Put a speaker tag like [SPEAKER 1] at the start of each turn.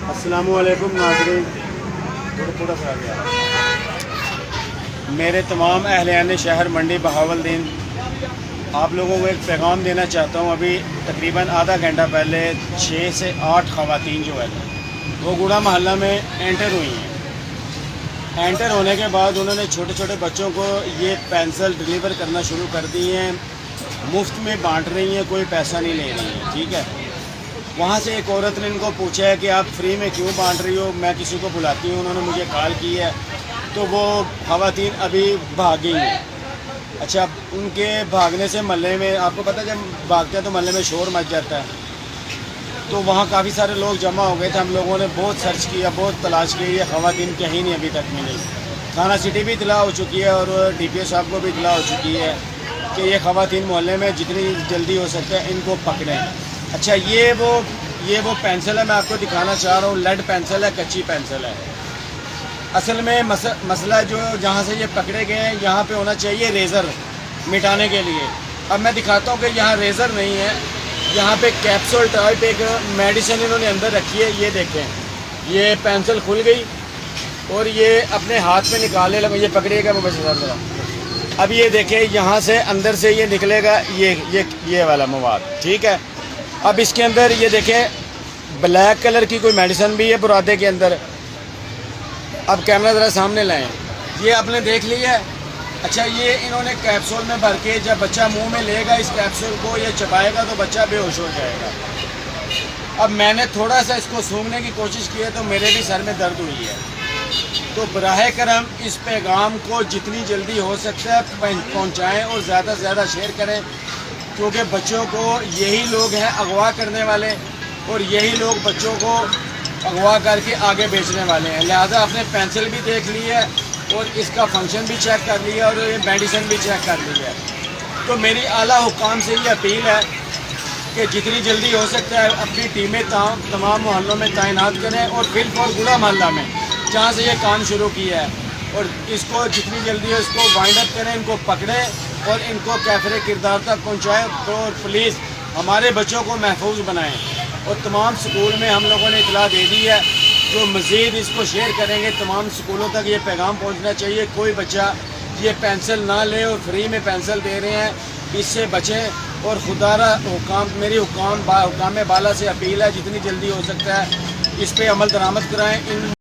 [SPEAKER 1] السلام علیکم ناظرین، میرے تمام اہلیان شہر منڈی بہاولدین، آپ لوگوں کو ایک پیغام دینا چاہتا ہوں۔ ابھی تقریباً آدھا گھنٹہ پہلے 6 سے 8 خواتین جو ہے وہ گوڑا محلہ میں انٹر ہوئی ہیں۔ انٹر ہونے کے بعد انہوں نے چھوٹے چھوٹے بچوں کو یہ پینسل ڈلیور کرنا شروع کر دی ہیں، مفت میں بانٹ رہی ہیں، کوئی پیسہ نہیں لے رہی ہیں، ٹھیک ہے۔ وہاں سے ایک عورت نے ان کو پوچھا ہے کہ آپ فری میں کیوں بانٹ رہی ہو، میں کسی کو بلاتی ہوں، انہوں نے مجھے کال کی ہے، تو وہ خواتین ابھی بھاگ گئی ہیں۔ اچھا، ان کے بھاگنے سے محلے میں، آپ کو پتہ جب بھاگتے ہیں تو محلے میں شور مچ جاتا ہے، تو وہاں کافی سارے لوگ جمع ہو گئے تھے۔ ہم لوگوں نے بہت سرچ کیا، بہت تلاش کی، یہ خواتین کہیں نہیں ابھی تک ملی۔ تھانہ سٹی بھی اطلاع ہو چکی ہے اور ڈی پی او صاحب کو بھی اطلاع ہو چکی ہے کہ یہ خواتین محلے میں جتنی جلدی ہو سکتا ہے ان کو پکڑیں۔ اچھا، یہ وہ پینسل ہے، میں آپ کو دکھانا چاہ رہا ہوں، لیڈ پینسل ہے، کچی پینسل ہے۔ اصل میں مسئلہ جو جہاں سے یہ پکڑے گئے ہیں، یہاں پہ ہونا چاہیے ریزر مٹانے کے لیے۔ اب میں دکھاتا ہوں کہ یہاں ریزر نہیں ہے، یہاں پہ کیپسول ٹائپ ایک میڈیسن انہوں نے اندر رکھی ہے۔ یہ دیکھیں، یہ پینسل کھل گئی اور یہ اپنے ہاتھ میں نکالنے لگا، یہ پکڑیے گا وہ بچہ ذرا۔ اب یہ دیکھیں، یہاں سے اندر سے یہ نکلے گا یہ والا مواد، ٹھیک ہے۔ اب اس کے اندر یہ دیکھیں، بلیک کلر کی کوئی میڈیسن بھی ہے برادے کے اندر۔ اب کیمرہ ذرا سامنے لائیں، یہ آپ نے دیکھ لیا ہے۔ اچھا، یہ انہوں نے کیپسول میں بھر کے جب بچہ منہ میں لے گا اس کیپسول کو، یہ چبائے گا تو بچہ بے ہوش ہو جائے گا۔ اب میں نے تھوڑا سا اس کو سونگھنے کی کوشش کی ہے تو میرے بھی سر میں درد ہوئی ہے۔ تو براہ کرم اس پیغام کو جتنی جلدی ہو سکتا ہے پہنچائیں اور زیادہ سے زیادہ شیئر کریں، کیونکہ بچوں کو یہی لوگ ہیں اغوا کرنے والے، اور یہی لوگ بچوں کو اغوا کر کے آگے بیچنے والے ہیں۔ لہٰذا آپ نے پینسل بھی دیکھ لی ہے اور اس کا فنکشن بھی چیک کر لیا اور یہ میڈیسن بھی چیک کر لی ہے۔ تو میری اعلیٰ حکام سے یہ اپیل ہے کہ جتنی جلدی ہو سکتا ہے اپنی ٹیمیں تمام محلوں میں تعینات کریں، اور بالفور گوڑا محلہ میں جہاں سے یہ کام شروع کیا ہے، اور اس کو جتنی جلدی ہو اس کو وائنڈ اپ کریں، ان کو پکڑیں اور ان کو کیفر کردار تک پہنچائیں۔ تو پلیز ہمارے بچوں کو محفوظ بنائیں، اور تمام سکول میں ہم لوگوں نے اطلاع دے دی ہے، جو مزید اس کو شیئر کریں گے تمام سکولوں تک یہ پیغام پہنچنا چاہیے، کوئی بچہ یہ پینسل نہ لے اور فری میں پینسل دے رہے ہیں، اس سے بچیں۔ اور خدا را میری حکام بالا سے اپیل ہے، جتنی جلدی ہو سکتا ہے اس پہ عمل درآمد کرائیں۔